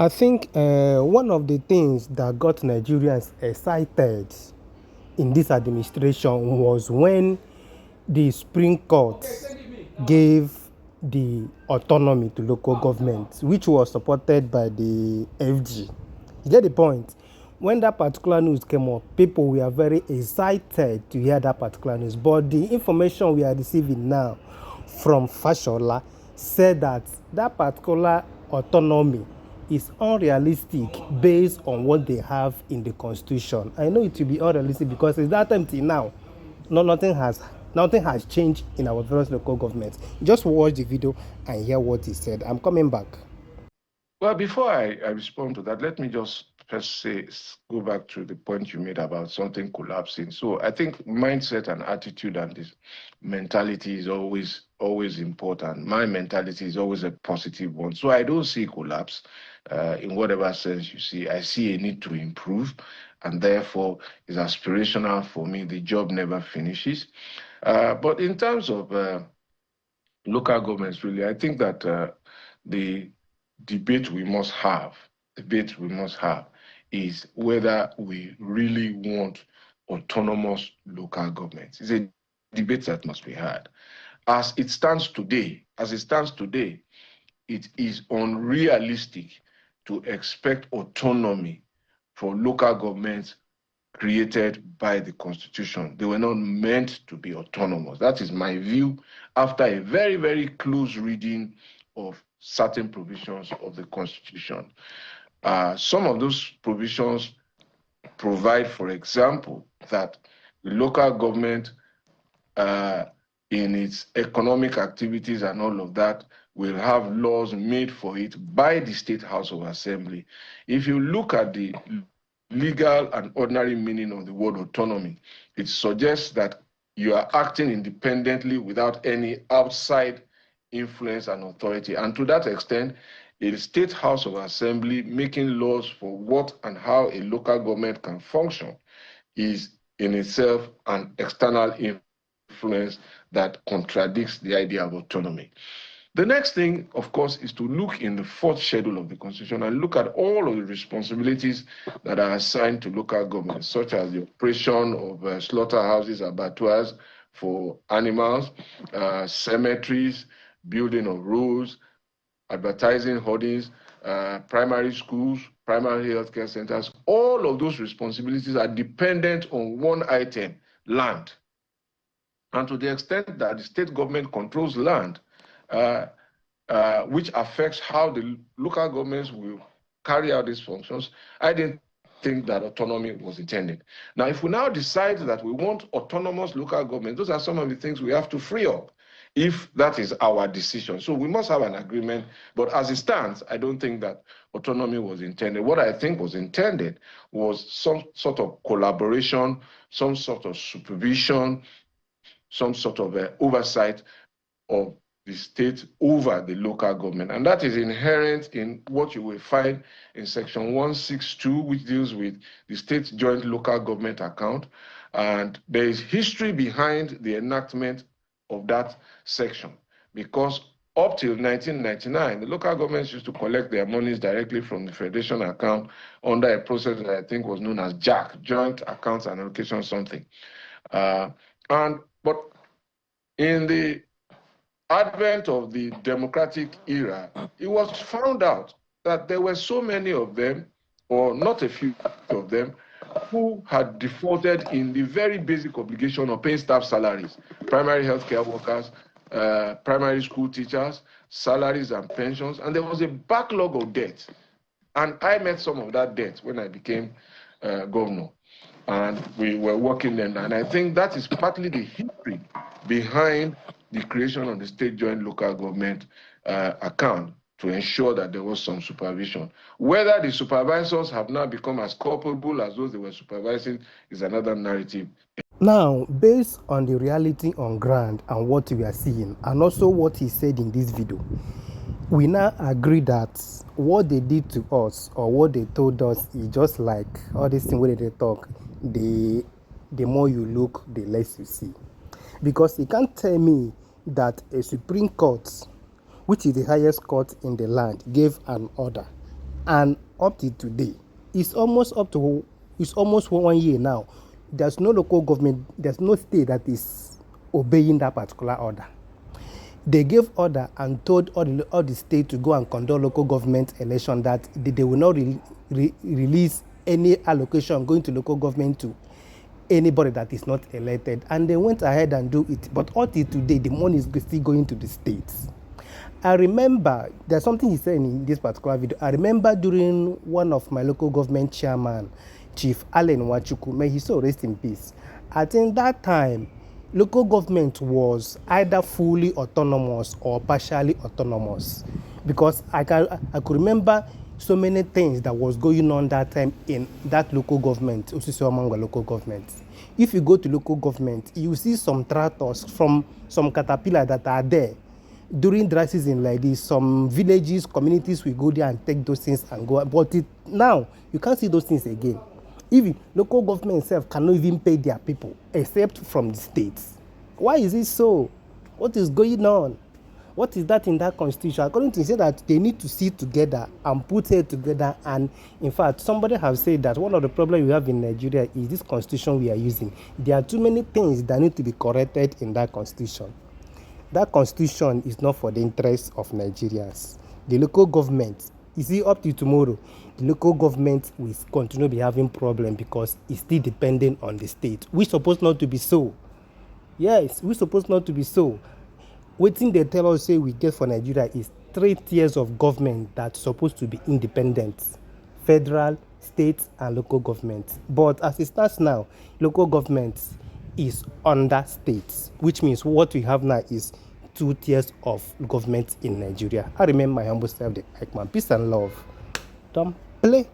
I think one of the things that got Nigerians excited in this administration was when the Supreme Court gave the autonomy to local governments, which was supported by the FG. You get the point? When that particular news came up, people were very excited to hear that particular news. But the information we are receiving now from Fashola said that that particular autonomy is unrealistic based on what they have in the constitution. I know it will be unrealistic because it's that time till now, nothing has changed in our various local governments. Just watch the video and hear what he said. I'm coming back. Well, before I respond to that, let me just first go back to the point you made about something collapsing. So I think mindset and attitude and this mentality is always important. My mentality is always a positive one. So I don't see collapse in whatever sense you see. I see a need to improve, and therefore it's aspirational for me. The job never finishes. But in terms of local governments, really, I think that the debate we must have is whether we really want autonomous local governments. It's a debate that must be had. As it stands today, it is unrealistic to expect autonomy for local governments created by the Constitution. They were not meant to be autonomous. That is my view after a very, very close reading of certain provisions of the Constitution. Some of those provisions provide, for example, that the local government in its economic activities and all of that will have laws made for it by the State House of Assembly. If you look at the legal and ordinary meaning of the word autonomy, it suggests that you are acting independently without any outside influence and authority. And to that extent, a State House of Assembly making laws for what and how a local government can function is in itself an external influence that contradicts the idea of autonomy. The next thing, of course, is to look in the fourth schedule of the Constitution and look at all of the responsibilities that are assigned to local governments, such as the operation of slaughterhouses, abattoirs for animals, cemeteries, building of roads, advertising hoardings, primary schools, primary healthcare centers. All of those responsibilities are dependent on one item, land. And to the extent that the state government controls land, which affects how the local governments will carry out these functions, I didn't think that autonomy was intended. Now, if we now decide that we want autonomous local government, those are some of the things we have to free up, if that is our decision. So we must have an agreement, but as it stands, I don't think that autonomy was intended. What I think was intended was some sort of collaboration, some sort of supervision, some sort of oversight of the state over the local government. And that is inherent in what you will find in section 162, which deals with the state joint local government account. And there is history behind the enactment of that section, because up till 1999, the local governments used to collect their monies directly from the federation account under a process that I think was known as JAC, Joint Accounts and Allocation something. But in the advent of the democratic era, it was found out that there were so many of them, or not a few of them, who had defaulted in the very basic obligation of paying staff salaries, primary healthcare workers, primary school teachers, salaries and pensions, and there was a backlog of debt. And I met some of that debt when I became governor, and we were working then. And I think that is partly the history behind the creation of the state joint local government account, to ensure that there was some supervision. Whether the supervisors have now become as culpable as those they were supervising is another narrative. Now, based on the reality on ground and what we are seeing, and also what he said in this video, we now agree that what they did to us, or what they told us, is just like all this thing where they talk, the more you look, the less you see. Because you can't tell me that a Supreme Court, which is the highest court in the land, gave an order And up to today, it's almost 1 year now. There's no local government, there's no state that is obeying that particular order. They gave order and told all the state to go and conduct local government election, that they will not release any allocation going to local government to anybody that is not elected. And they went ahead and do it. But until today, the money is still going to the states. I remember there's something he said in this particular video. I remember during one of my local government chairman, Chief Allen Wachuku, may he so rest in peace. I think that time, local government was either fully autonomous or partially autonomous, because I could remember so many things that was going on that time in that local government, Osisiomangwa local government. If you go to local government, you see some tractors from some caterpillar that are there. During dry season like this, some villages, communities will go there and take those things and go. But now, you can't see those things again. Even local government itself cannot even pay their people, except from the states. Why is it so? What is going on? What is that in that constitution? According to it, say that they need to sit together and put it together. And in fact, somebody has said that one of the problems we have in Nigeria is this constitution we are using. There are too many things that need to be corrected in that constitution. That constitution is not for the interests of Nigerians. The local government, you see, up to tomorrow, the local government will continue to be having problems because it's still dependent on the state. We're supposed not to be so. Yes, we're supposed not to be so. Waiting they tell us say we get for Nigeria is 3 tiers of government that's supposed to be independent: federal, state, and local government. But as it stands now, local government is under states, which means what we have now is 2 tiers of government in Nigeria. I remain my humble self, the Eichmann. Peace and love. Don't play.